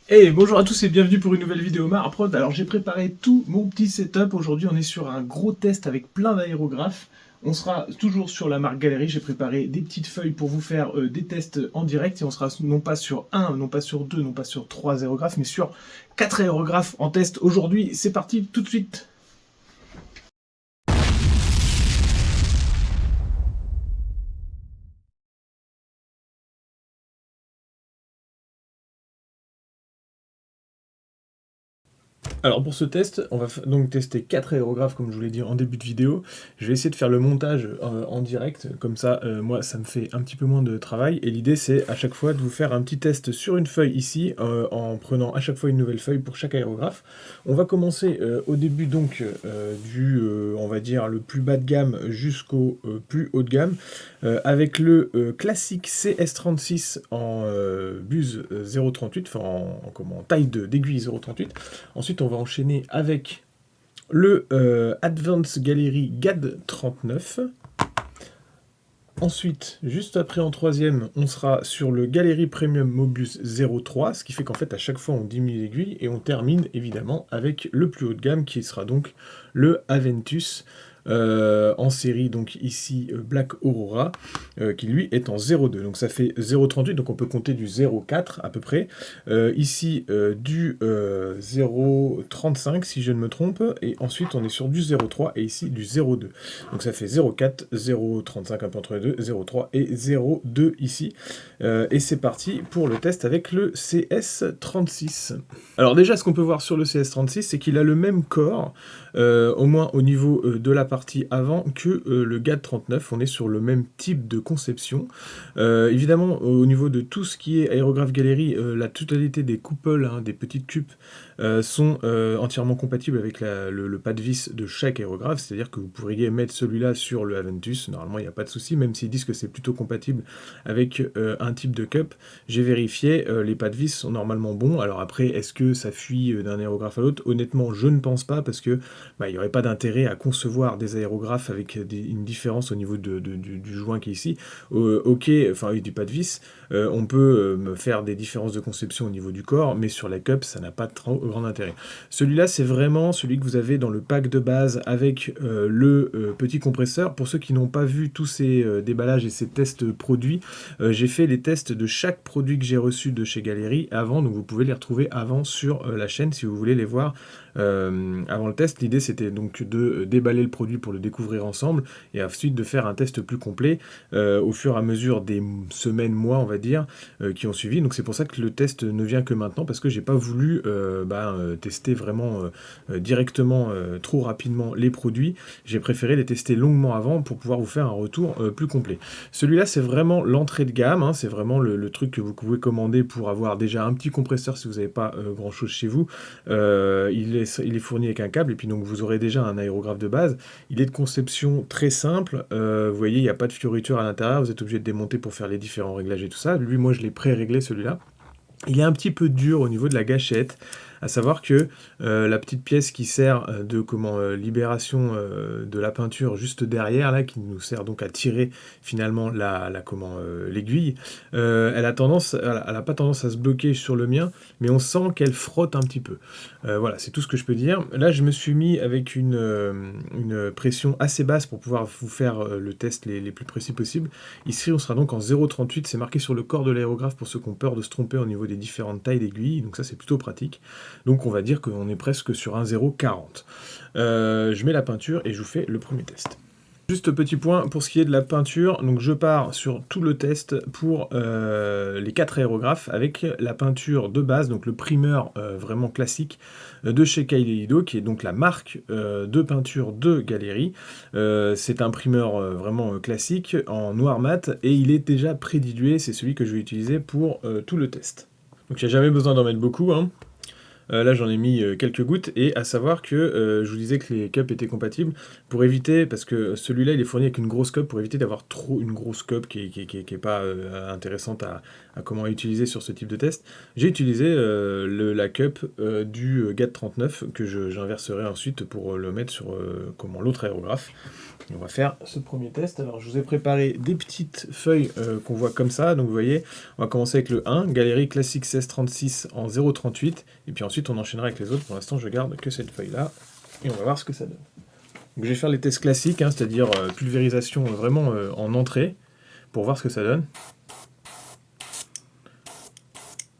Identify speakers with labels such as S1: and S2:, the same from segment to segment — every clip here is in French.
S1: Hey, bonjour à tous et bienvenue pour une nouvelle vidéo Marprod. Alors j'ai préparé tout mon petit setup. Aujourd'hui on est sur un gros test avec plein d'aérographes. On sera toujours sur la marque Galerie. J'ai préparé des petites feuilles pour vous faire des tests en direct. Et on sera non pas sur un, non pas sur deux, non pas sur trois aérographes, mais sur quatre aérographes en test aujourd'hui. C'est parti tout de suite. Alors pour ce test, on va donc tester 4 aérographes comme je vous l'ai dit en début de vidéo. Je vais essayer de faire le montage en direct, comme ça moi ça me fait un petit peu moins de travail. Et l'idée c'est à chaque fois de vous faire un petit test sur une feuille ici, en prenant à chaque fois une nouvelle feuille pour chaque aérographe. On va commencer au début donc on va dire le plus bas de gamme jusqu'au plus haut de gamme, avec le classique CS36 en buse 0,38, enfin en taille d'aiguille 0,38. Ensuite, on va enchaîner avec le Advanced Gallery GAD 39. Ensuite, juste après en troisième, on sera sur le Gallery Premium Mobius 03, ce qui fait qu'en fait à chaque fois on diminue l'aiguille et on termine évidemment avec le plus haut de gamme qui sera donc le Aventus en série, donc ici Black Aurora, qui lui est en 0,2. Donc ça fait 0,38, donc on peut compter du 0,4 à peu près. Ici du 0,35 si je ne me trompe, et ensuite on est sur du 0,3 et ici du 0,2. Donc ça fait 0,4, 0,35 un peu entre les deux, 0,3 et 0,2 ici. Et c'est parti pour le test avec le CS36. Alors déjà, ce qu'on peut voir sur le CS36, c'est qu'il a le même corps, au moins au niveau de la partie avant, que le GAD 39. On est sur le même type de conception. Évidemment, au niveau de tout ce qui est aérographe galerie, la totalité des coupoles, hein, des petites cupes, sont entièrement compatibles avec le pas de vis de chaque aérographe, c'est-à-dire que vous pourriez mettre celui-là sur le Aventus, normalement il n'y a pas de souci, même s'ils disent que c'est plutôt compatible avec un type de cup. J'ai vérifié, les pas de vis sont normalement bons. Alors après, est-ce que ça fuit d'un aérographe à l'autre? Honnêtement, je ne pense pas, parce que il n'y aurait pas d'intérêt à concevoir des aérographes avec une différence au niveau du joint qui est ici. Ok, enfin avec du pas de vis, on peut me faire des différences de conception au niveau du corps, mais sur la cup, ça n'a pas trop grand intérêt. Celui-là, c'est vraiment celui que vous avez dans le pack de base avec le petit compresseur. Pour ceux qui n'ont pas vu tous ces déballages et ces tests produits, j'ai fait les tests de chaque produit que j'ai reçu de chez Galerie avant, donc vous pouvez les retrouver avant sur la chaîne si vous voulez les voir avant le test. L'idée c'était donc de déballer le produit pour le découvrir ensemble et ensuite de faire un test plus complet au fur et à mesure des semaines, mois on va dire, qui ont suivi. Donc c'est pour ça que le test ne vient que maintenant, parce que j'ai pas voulu tester vraiment directement trop rapidement les produits. J'ai préféré les tester longuement avant pour pouvoir vous faire un retour plus complet. Celui-là c'est vraiment l'entrée de gamme, hein, c'est vraiment le truc que vous pouvez commander pour avoir déjà un petit compresseur si vous n'avez pas grand chose chez vous. Il est fourni avec un câble et puis donc vous aurez déjà un aérographe de base. Il est de conception très simple, vous voyez il n'y a pas de fioriture à l'intérieur, vous êtes obligé de démonter pour faire les différents réglages et tout ça. Lui moi je l'ai pré-réglé celui-là. Il est un petit peu dur au niveau de la gâchette, à savoir que la petite pièce qui sert de libération de la peinture juste derrière, là, qui nous sert donc à tirer finalement l'aiguille, elle a pas tendance à se bloquer sur le mien, mais on sent qu'elle frotte un petit peu. Voilà, c'est tout ce que je peux dire. Là, je me suis mis avec une pression assez basse pour pouvoir vous faire le test les plus précis possible. Ici, on sera donc en 0,38, c'est marqué sur le corps de l'aérographe pour ceux qui ont peur de se tromper au niveau des différentes tailles d'aiguilles, donc ça c'est plutôt pratique. Donc on va dire qu'on est presque sur un 0,40. Je mets la peinture et je vous fais le premier test. Juste petit point pour ce qui est de la peinture, donc je pars sur tout le test pour les 4 aérographes avec la peinture de base, donc le primeur vraiment classique de chez Kaleido, qui est donc la marque de peinture de Galerie. C'est un primeur vraiment classique en noir mat et il est déjà prédilué, c'est celui que je vais utiliser pour tout le test. Donc il n'y a jamais besoin d'en mettre beaucoup, hein. Là j'en ai mis quelques gouttes, et à savoir que je vous disais que les cups étaient compatibles pour éviter, parce que celui-là il est fourni avec une grosse cup, pour éviter d'avoir trop une grosse cup qui est pas intéressante à comment utiliser sur ce type de test, j'ai utilisé la cup du GAT39 que j'inverserai ensuite pour le mettre sur l'autre aérographe. Et on va faire ce premier test. Alors je vous ai préparé des petites feuilles qu'on voit comme ça. Donc vous voyez, on va commencer avec le 1, Galerie Classic 1636 en 0,38. Et puis ensuite on enchaînera avec les autres. Pour l'instant je garde que cette feuille-là. Et on va voir ce que ça donne. Donc je vais faire les tests classiques, hein, c'est-à-dire pulvérisation vraiment en entrée, pour voir ce que ça donne.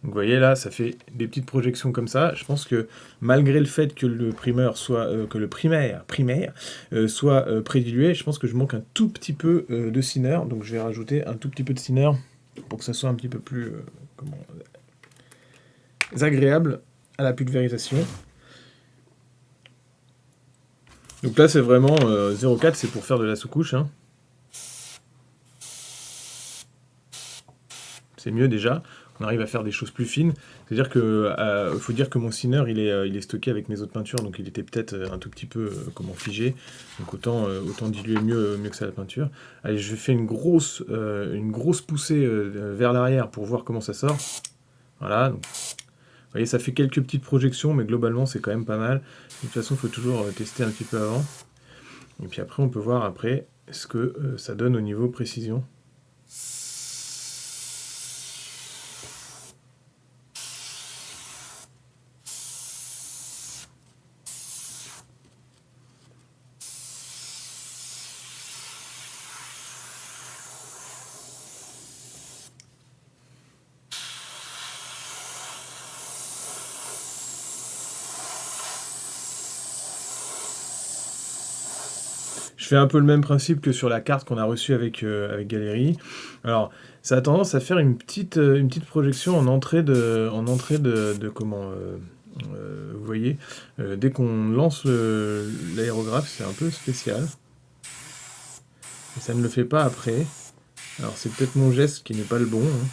S1: Donc vous voyez là, ça fait des petites projections comme ça. Je pense que malgré le fait que le primaire soit soit prédilué, je pense que je manque un tout petit peu de thinner. Donc je vais rajouter un tout petit peu de thinner pour que ça soit un petit peu plus agréable à la pulvérisation. Donc là c'est vraiment 0,4, c'est pour faire de la sous-couche. Hein. C'est mieux déjà. On arrive à faire des choses plus fines. C'est-à-dire que faut dire que mon thinner il est stocké avec mes autres peintures, donc il était peut-être un tout petit peu figé. Donc autant diluer mieux que ça la peinture. Allez, je fais une grosse poussée vers l'arrière pour voir comment ça sort. Voilà. Donc, vous voyez, ça fait quelques petites projections, mais globalement c'est quand même pas mal. De toute façon, il faut toujours tester un petit peu avant. Et puis après, on peut voir après ce que ça donne au niveau précision. Je fais un peu le même principe que sur la carte qu'on a reçue avec Galerie. Alors, ça a tendance à faire une petite projection en entrée de comment... vous voyez, dès qu'on lance l'aérographe, c'est un peu spécial. Et ça ne le fait pas après. Alors, c'est peut-être mon geste qui n'est pas le bon. Hein.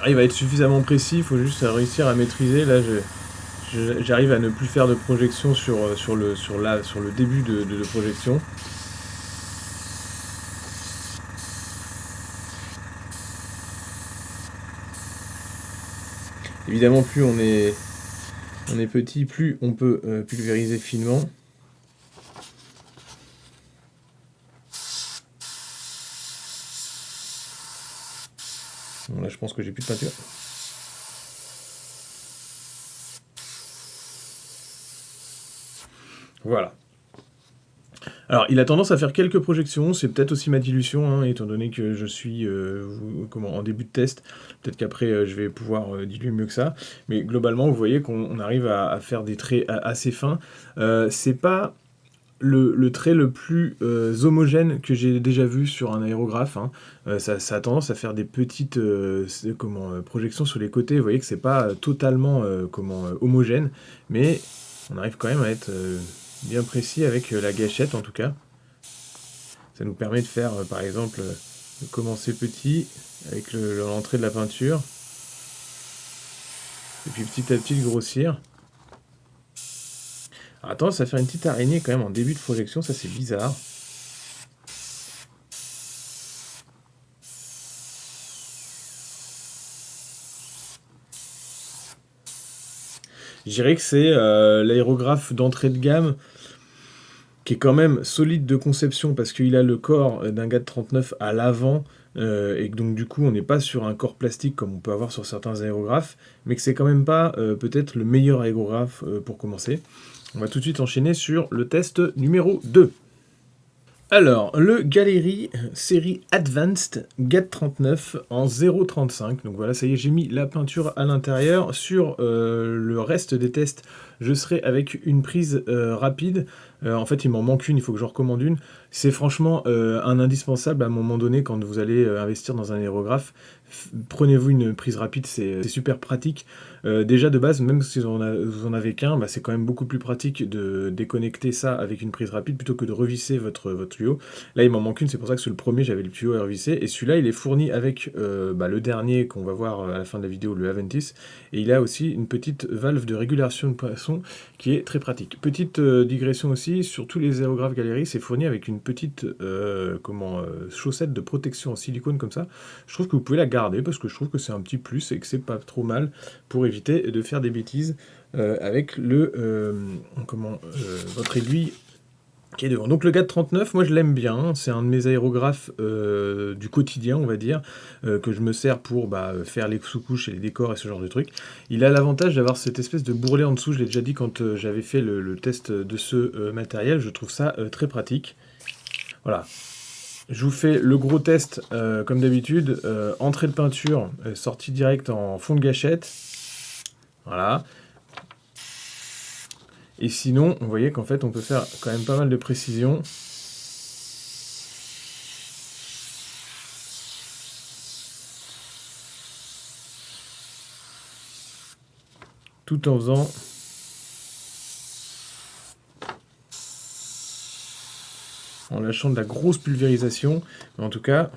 S1: Il va être suffisamment précis, il faut juste réussir à maîtriser. Là, j'arrive à ne plus faire de projection sur le début de projection. Évidemment, plus on est petit, plus on peut pulvériser finement. Bon, là, je pense que j'ai plus de peinture. Voilà. Alors, il a tendance à faire quelques projections, c'est peut-être aussi ma dilution, hein, étant donné que je suis en début de test. Peut-être qu'après, je vais pouvoir diluer mieux que ça. Mais globalement, vous voyez qu'on arrive à faire des traits assez fins. C'est pas le trait le plus homogène que j'ai déjà vu sur un aérographe. Hein. Ça a tendance à faire des petites projections sur les côtés. Vous voyez que c'est pas totalement homogène, mais on arrive quand même à être bien précis avec la gâchette en tout cas. Ça nous permet de faire par exemple de commencer petit avec l'entrée de la peinture et puis petit à petit de grossir. Alors, attends, ça va faire une petite araignée quand même en début de projection, ça c'est bizarre. Je dirais que c'est l'aérographe d'entrée de gamme qui est quand même solide de conception parce qu'il a le corps d'un GAT39 à l'avant et que donc du coup on n'est pas sur un corps plastique comme on peut avoir sur certains aérographes, mais que c'est quand même pas peut-être le meilleur aérographe pour commencer. On va tout de suite enchaîner sur le test numéro 2. Alors, le Galerie série Advanced GAT39 en 0,35. Donc voilà, ça y est, j'ai mis la peinture à l'intérieur. Sur le reste des tests, je serai avec une prise rapide. En fait, il m'en manque une, il faut que j'en recommande une. C'est franchement un indispensable à un moment donné quand vous allez investir dans un aérographe. Prenez-vous une prise rapide, c'est super pratique. Déjà de base, même si vous en avez qu'un, bah, c'est quand même beaucoup plus pratique de déconnecter ça avec une prise rapide plutôt que de revisser votre tuyau. Là, il m'en manque une, c'est pour ça que sur le premier, j'avais le tuyau à revisser. Et celui-là, il est fourni avec bah, le dernier qu'on va voir à la fin de la vidéo, le Aventis. Et il a aussi une petite valve de régulation de poisson qui est très pratique. Petite digression aussi, sur tous les aérographes Galerie, c'est fourni avec une petite chaussette de protection en silicone comme ça. Je trouve que vous pouvez la garder parce que je trouve que c'est un petit plus et que c'est pas trop mal pour éviter de faire des bêtises avec votre aiguille qui est devant. Donc le GAT39, moi je l'aime bien, c'est un de mes aérographes du quotidien, on va dire, que je me sers pour faire les sous-couches et les décors et ce genre de trucs. Il a l'avantage d'avoir cette espèce de bourrelet en dessous, je l'ai déjà dit quand j'avais fait le test de ce matériel, je trouve ça très pratique. Voilà. Je vous fais le gros test comme d'habitude, entrée de peinture, sortie directe en fond de gâchette. Voilà. Et sinon, vous voyez qu'en fait, on peut faire quand même pas mal de précision. Tout en faisant en lâchant de la grosse pulvérisation. Mais en tout cas,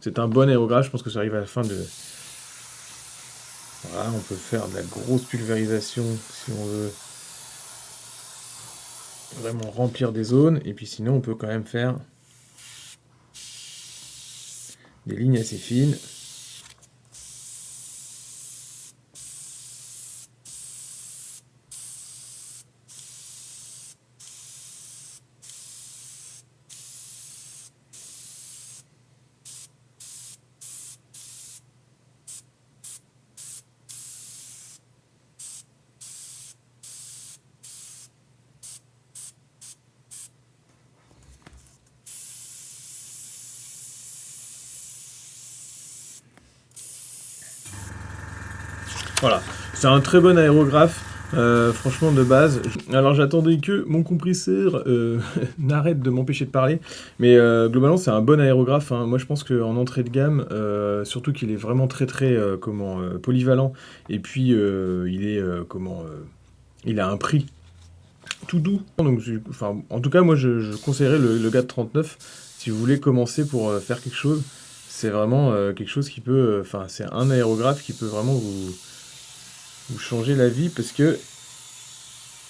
S1: c'est un bon aérographe. Je pense que ça arrive à la fin de... Voilà, on peut faire de la grosse pulvérisation si on veut vraiment remplir des zones. Et puis sinon, on peut quand même faire des lignes assez fines. Voilà, c'est un très bon aérographe, franchement de base. Alors j'attendais que mon compresseur n'arrête de m'empêcher de parler, mais globalement c'est un bon aérographe, hein. Moi je pense qu'en entrée de gamme, surtout qu'il est vraiment très polyvalent, et puis il a un prix tout doux. Donc, en tout cas moi je conseillerais le GAT 39 si vous voulez commencer pour faire quelque chose. C'est vraiment quelque chose qui peut, c'est un aérographe qui peut vraiment vous changer la vie parce que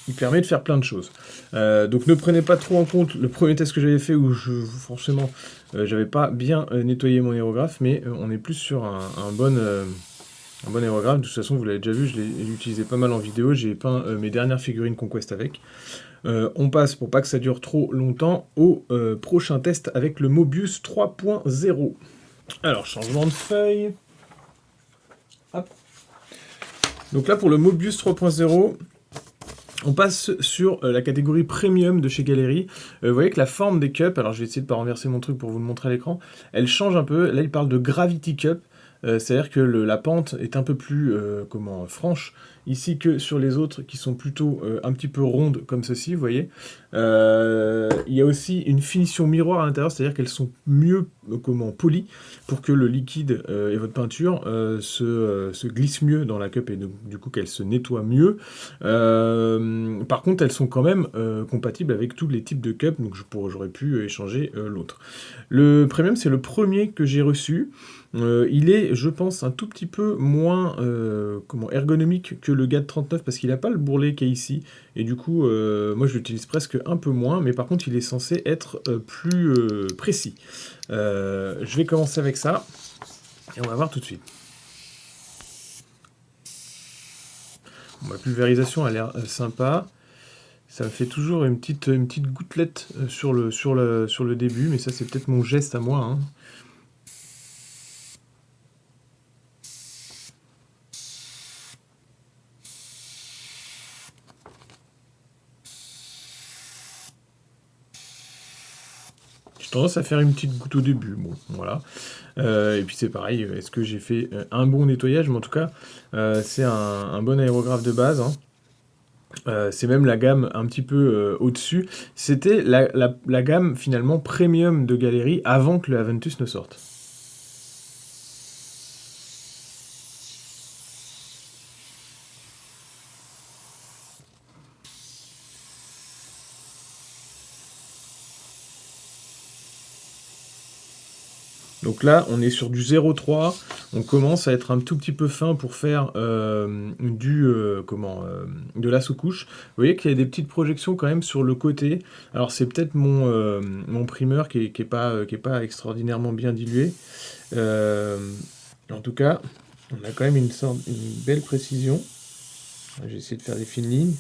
S1: il permet de faire plein de choses. Donc ne prenez pas trop en compte le premier test que j'avais fait où franchement j'avais pas bien nettoyé mon aérographe, mais on est plus sur un bon aérographe. De toute façon vous l'avez déjà vu, je l'ai utilisé pas mal en vidéo, j'ai peint mes dernières figurines Conquest avec. On passe, pour pas que ça dure trop longtemps, au prochain test avec le Mobius 3.0. Alors changement de feuille. Hop. Donc là pour le Mobius 3.0, on passe sur la catégorie premium de chez Galerie. Vous voyez que la forme des cups, alors je vais essayer de ne pas renverser mon truc pour vous le montrer à l'écran, elle change un peu. Là il parle de Gravity Cup, c'est-à-dire que la pente est un peu plus franche ici que sur les autres qui sont plutôt un petit peu rondes comme ceci, vous voyez. Il y a aussi une finition miroir à l'intérieur, c'est-à-dire qu'elles sont mieux polies pour que le liquide et votre peinture se glissent mieux dans la cup et du coup qu'elles se nettoient mieux. Par contre, elles sont quand même compatibles avec tous les types de cups, donc j'aurais pu échanger l'autre. Le premium, c'est le premier que j'ai reçu. Il est, je pense, un tout petit peu moins ergonomique que le GAT39 parce qu'il n'a pas le bourrelet qu'il y a ici. Et du coup, moi je l'utilise presque un peu moins, mais par contre il est censé être plus précis. Je vais commencer avec ça et on va voir tout de suite. Bon, la pulvérisation a l'air sympa. Ça me fait toujours une petite gouttelette sur le début, mais ça c'est peut-être mon geste à moi, hein. J'ai tendance à faire une petite goutte au début, bon, voilà. Et puis c'est pareil, est-ce que j'ai fait un bon nettoyage? Mais en tout cas, c'est un bon aérographe de base, hein. C'est même la gamme un petit peu au-dessus. C'était la gamme finalement premium de Galerie avant que le Aventus ne sorte. Donc là, on est sur du 0,3. On commence à être un tout petit peu fin pour faire de la sous-couche. Vous voyez qu'il y a des petites projections quand même sur le côté. Alors c'est peut-être mon primeur qui est pas extraordinairement bien dilué. Euh, En tout cas, on a quand même une belle précision. Je vais essayer de faire des fines lignes.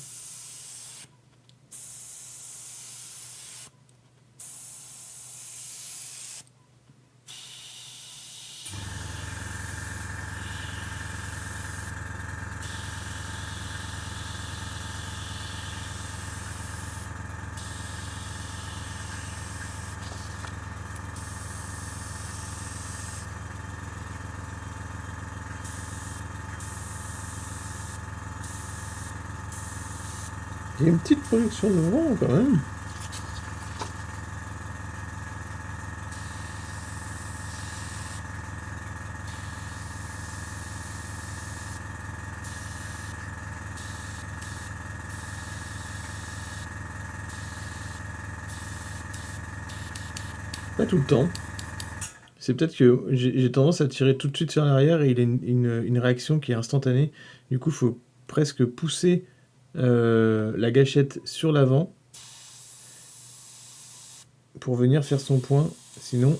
S1: Il y a une petite projection de vent quand même. Pas tout le temps. C'est peut-être que j'ai tendance à tirer tout de suite vers l'arrière et il a une réaction qui est instantanée. Du coup, il faut presque pousser la gâchette sur l'avant pour venir faire son point. Sinon,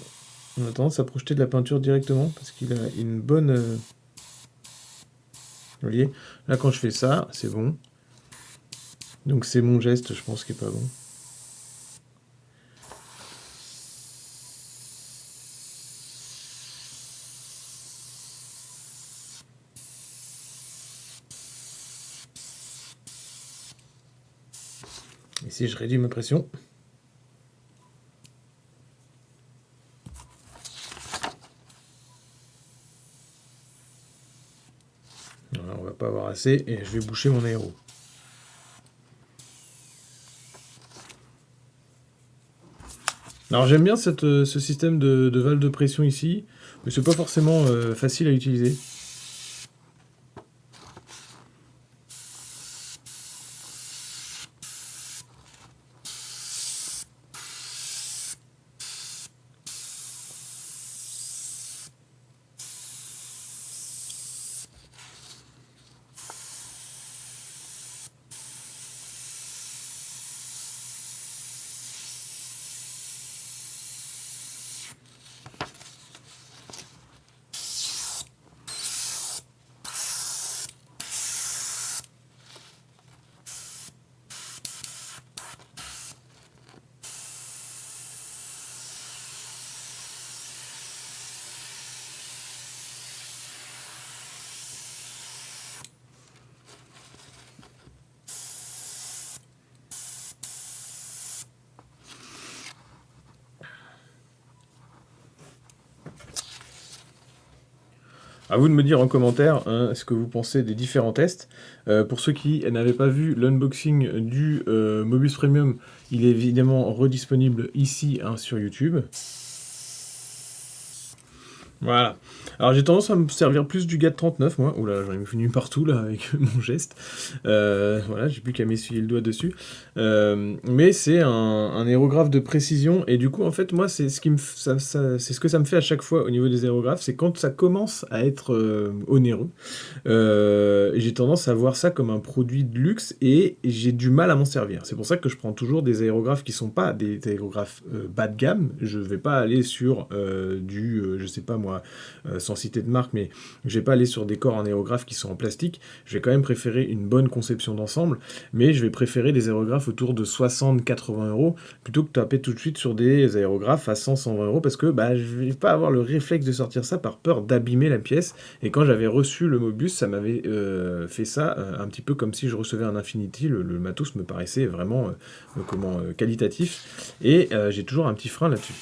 S1: on a tendance à projeter de la peinture directement parce qu'il a une bonne... Vous voyez, là quand je fais ça, c'est bon. Donc c'est mon geste, je pense, qui est pas bon. Ici, je réduis ma pression. Voilà, on va pas avoir assez et je vais boucher mon aéro. Alors j'aime bien ce système de valve de pression ici, mais c'est pas forcément facile à utiliser. À vous de me dire en commentaire hein, ce que vous pensez des différents tests. Pour ceux qui n'avaient pas vu l'unboxing du Mobius Premium, il est évidemment redisponible ici hein, sur YouTube. Voilà. Alors j'ai tendance à me servir plus du GAT 39 moi. Oula, j'en ai venu partout là avec mon geste. Voilà, j'ai plus qu'à m'essuyer le doigt dessus. Mais c'est un aérographe de précision et du coup en fait moi c'est c'est ce que ça me fait à chaque fois au niveau des aérographes, c'est quand ça commence à être onéreux. J'ai tendance à voir ça comme un produit de luxe et j'ai du mal à m'en servir. C'est pour ça que je prends toujours des aérographes qui sont pas des aérographes bas de gamme. Je vais pas aller sur je sais pas moi, moi, sans citer de marque, mais je vais pas aller sur des corps en aérographe qui sont en plastique. Je vais quand même préférer une bonne conception d'ensemble, mais je vais préférer des aérographes autour de 60-80 euros plutôt que de taper tout de suite sur des aérographes à 100-120 euros parce que bah, je vais pas avoir le réflexe de sortir ça par peur d'abîmer la pièce. Et quand j'avais reçu le Mobius, ça m'avait fait ça un petit peu comme si je recevais un Infinity. Le matos me paraissait vraiment qualitatif. Et j'ai toujours un petit frein là-dessus.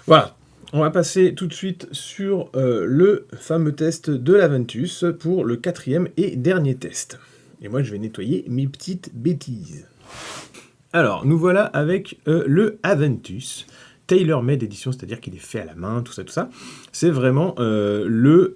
S1: Voilà. On va passer tout de suite sur le fameux test de l'Aventus pour le 4e et dernier test. Et moi, je vais nettoyer mes petites bêtises. Alors, nous voilà avec le Aventus. Tailor-made édition, c'est-à-dire qu'il est fait à la main, tout ça, tout ça. C'est vraiment le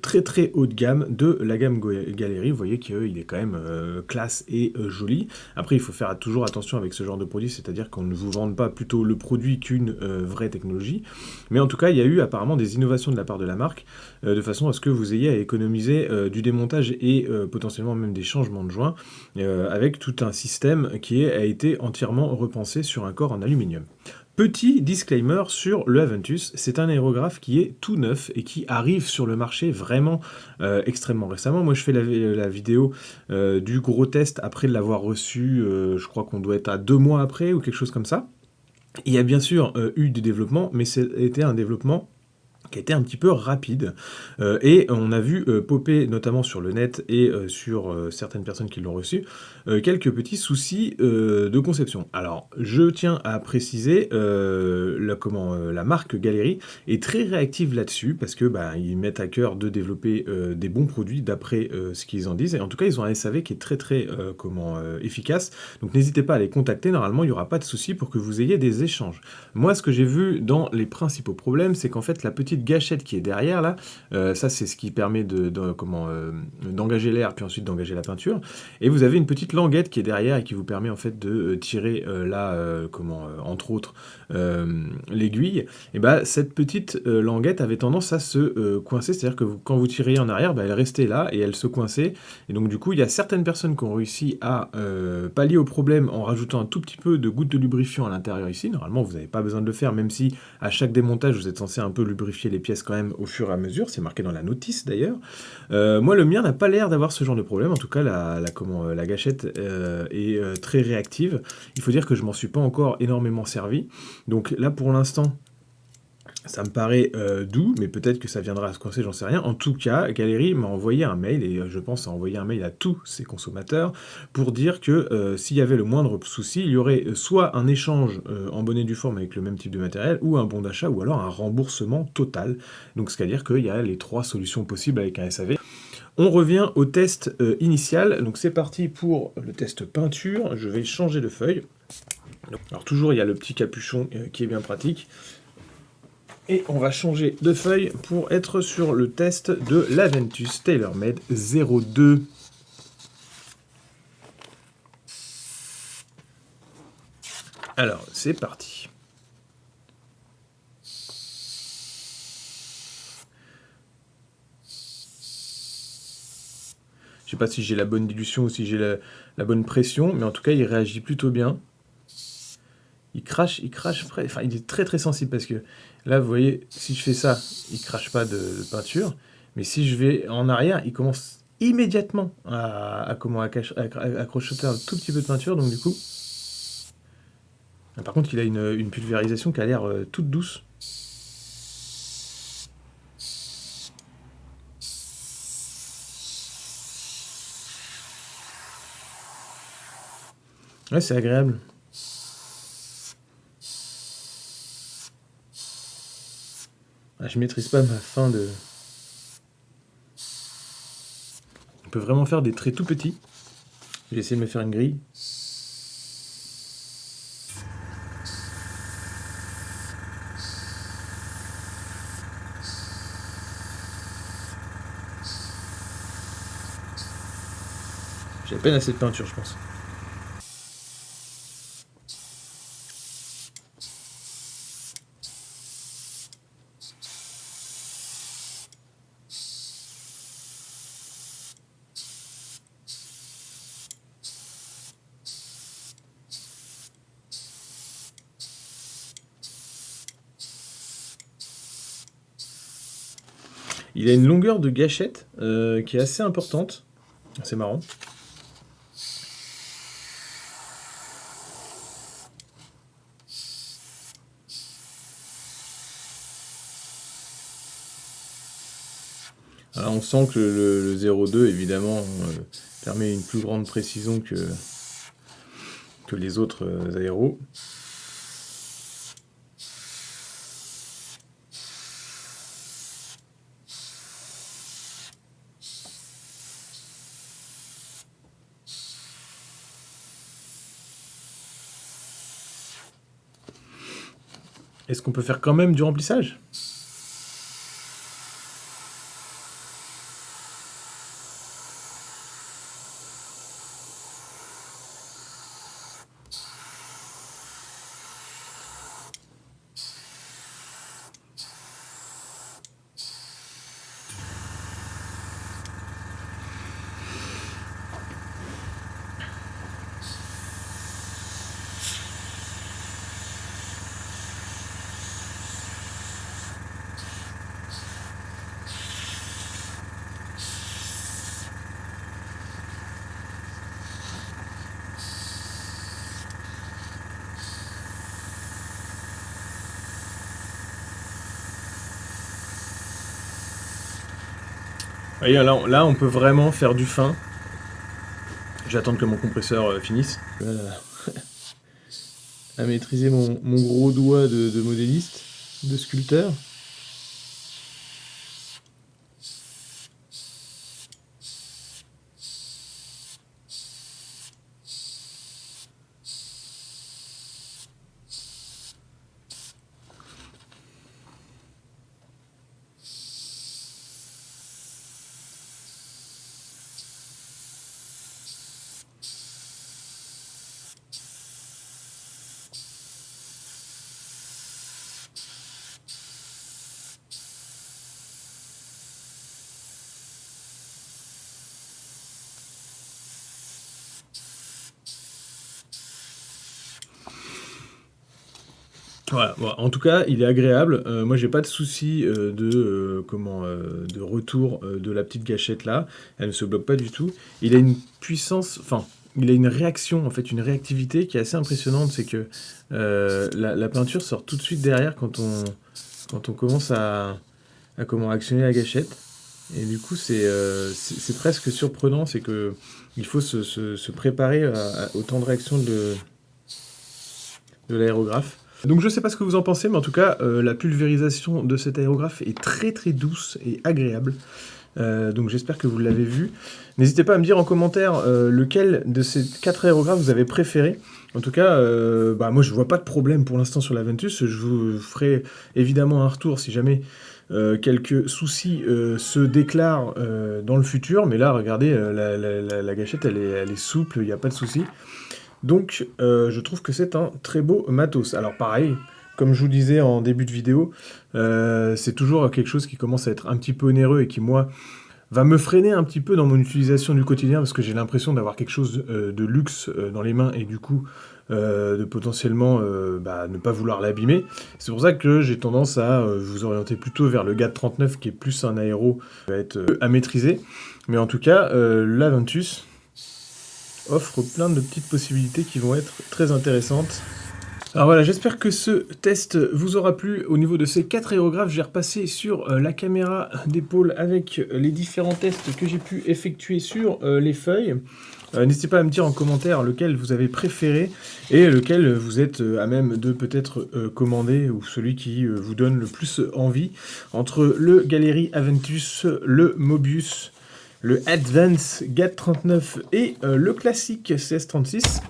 S1: très très haut de gamme de la gamme Galerie. Vous voyez qu'il est quand même classe et joli. Après, il faut faire toujours attention avec ce genre de produit, c'est-à-dire qu'on ne vous vende pas plutôt le produit qu'une vraie technologie. Mais en tout cas, il y a eu apparemment des innovations de la part de la marque, de façon à ce que vous ayez à économiser du démontage et potentiellement même des changements de joints, avec tout un système qui a été entièrement repensé sur un corps en aluminium. Petit disclaimer sur le Aventus, c'est un aérographe qui est tout neuf et qui arrive sur le marché vraiment extrêmement récemment. Moi je fais la vidéo du gros test après l'avoir reçu, je crois qu'on doit être à 2 mois après ou quelque chose comme ça. Il y a bien sûr eu du développement, mais c'était un développement qui était un petit peu rapide. Et on a vu popper, notamment sur le net et sur certaines personnes qui l'ont reçu, quelques petits soucis de conception. Alors, je tiens à préciser, la marque Galerie est très réactive là-dessus, parce que ils mettent à cœur de développer des bons produits d'après ce qu'ils en disent. Et en tout cas, ils ont un SAV qui est très très efficace. Donc n'hésitez pas à les contacter, normalement il n'y aura pas de souci pour que vous ayez des échanges. Moi, ce que j'ai vu dans les principaux problèmes, c'est qu'en fait, la petite gâchette qui est derrière, là, ça, c'est ce qui permet d'engager l'air, puis ensuite d'engager la peinture. Et vous avez une petite languette qui est derrière et qui vous permet, en fait, de tirer, entre autres, l'aiguille. Et cette petite languette avait tendance à se coincer, c'est-à-dire que quand vous tiriez en arrière, elle restait là et elle se coinçait. Et donc, du coup, il y a certaines personnes qui ont réussi à pallier au problème en rajoutant un tout petit peu de gouttes de lubrifiant à l'intérieur ici. Normalement, vous n'avez pas besoin de le faire, même si à chaque démontage, vous êtes censé un peu lubrifier les pièces quand même au fur et à mesure. C'est marqué dans la notice d'ailleurs. Moi, le mien n'a pas l'air d'avoir ce genre de problème. En tout cas, la gâchette est très réactive. Il faut dire que je m'en suis pas encore énormément servi. Donc là, pour l'instant, ça me paraît doux, mais peut-être que ça viendra à se coincer, j'en sais rien. En tout cas, Galerie m'a envoyé un mail, et je pense a envoyé un mail à tous ses consommateurs, pour dire que s'il y avait le moindre souci, il y aurait soit un échange en bonne et due forme avec le même type de matériel, ou un bon d'achat, ou alors un remboursement total. Donc c'est-à-dire qu'il y a les 3 solutions possibles avec un SAV. On revient au test initial, donc c'est parti pour le test peinture. Je vais changer de feuille. Alors toujours, il y a le petit capuchon qui est bien pratique. Et on va changer de feuille pour être sur le test de l'Aventus TaylorMade 02. Alors, c'est parti. Je sais pas si j'ai la bonne dilution ou si j'ai la bonne pression, mais en tout cas, il réagit plutôt bien. Il crache, enfin, il est très très sensible parce que là, vous voyez, si je fais ça, il crache pas de peinture, mais si je vais en arrière, il commence immédiatement à accrocher un tout petit peu de peinture, donc du coup... Par contre, il a une pulvérisation qui a l'air toute douce. Ouais, c'est agréable. Je maîtrise pas ma fin de... On peut vraiment faire des traits tout petits. Je vais essayer de me faire une grille. J'ai à peine assez de peinture, je pense. Il a une longueur de gâchette qui est assez importante. C'est marrant. Alors, on sent que le 0,2 évidemment permet une plus grande précision que les autres aéros. Est-ce qu'on peut faire quand même du remplissage ? Voyez, là, on peut vraiment faire du fin. Je vais attendre que mon compresseur finisse. Voilà. À maîtriser mon gros doigt de modéliste, de sculpteur. Voilà, bon, en tout cas, il est agréable. Moi, j'ai pas de souci de retour de la petite gâchette là. Elle ne se bloque pas du tout. Il a une puissance, enfin, il a une réaction, en fait, une réactivité qui est assez impressionnante. C'est que la peinture sort tout de suite derrière quand on commence à actionner la gâchette. Et du coup, c'est presque surprenant. C'est que il faut se préparer au temps de réaction de l'aérographe. Donc je sais pas ce que vous en pensez, mais en tout cas, la pulvérisation de cet aérographe est très très douce et agréable. Donc j'espère que vous l'avez vu. N'hésitez pas à me dire en commentaire lequel de ces 4 aérographes vous avez préféré. En tout cas, moi je vois pas de problème pour l'instant sur la Ventus. Je vous ferai évidemment un retour si jamais quelques soucis se déclarent dans le futur. Mais là, regardez, la gâchette elle est souple, il n'y a pas de souci. Donc, je trouve que c'est un très beau matos. Alors pareil, comme je vous disais en début de vidéo, c'est toujours quelque chose qui commence à être un petit peu onéreux et qui, moi, va me freiner un petit peu dans mon utilisation du quotidien parce que j'ai l'impression d'avoir quelque chose de luxe dans les mains et du coup, de potentiellement ne pas vouloir l'abîmer. C'est pour ça que j'ai tendance à vous orienter plutôt vers le GAT 39 qui est plus un aéro qui va être à maîtriser. Mais en tout cas, la Ventus offre plein de petites possibilités qui vont être très intéressantes. Alors voilà, j'espère que ce test vous aura plu. Au niveau de ces 4 aérographes, j'ai repassé sur la caméra d'épaule avec les différents tests que j'ai pu effectuer sur les feuilles. N'hésitez pas à me dire en commentaire lequel vous avez préféré et lequel vous êtes à même de peut-être commander ou celui qui vous donne le plus envie entre le Galerie Aventus, le Mobius, le Advance GAT39 et le classique CS36.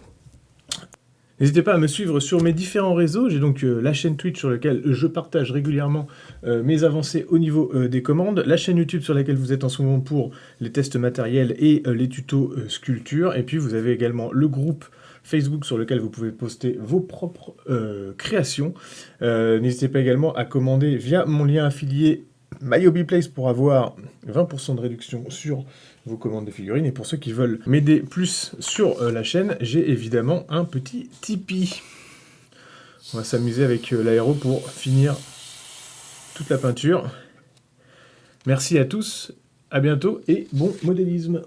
S1: N'hésitez pas à me suivre sur mes différents réseaux. J'ai donc la chaîne Twitch sur laquelle je partage régulièrement mes avancées au niveau des commandes, la chaîne YouTube sur laquelle vous êtes en ce moment pour les tests matériels et les tutos sculpture. Et puis vous avez également le groupe Facebook sur lequel vous pouvez poster vos propres créations. N'hésitez pas également à commander via mon lien affilié MyHobbyPlace pour avoir 20% de réduction sur vos commandes de figurines. Et pour ceux qui veulent m'aider plus sur la chaîne, j'ai évidemment un petit Tipeee. On va s'amuser avec l'aéro pour finir toute la peinture. Merci à tous, à bientôt et bon modélisme.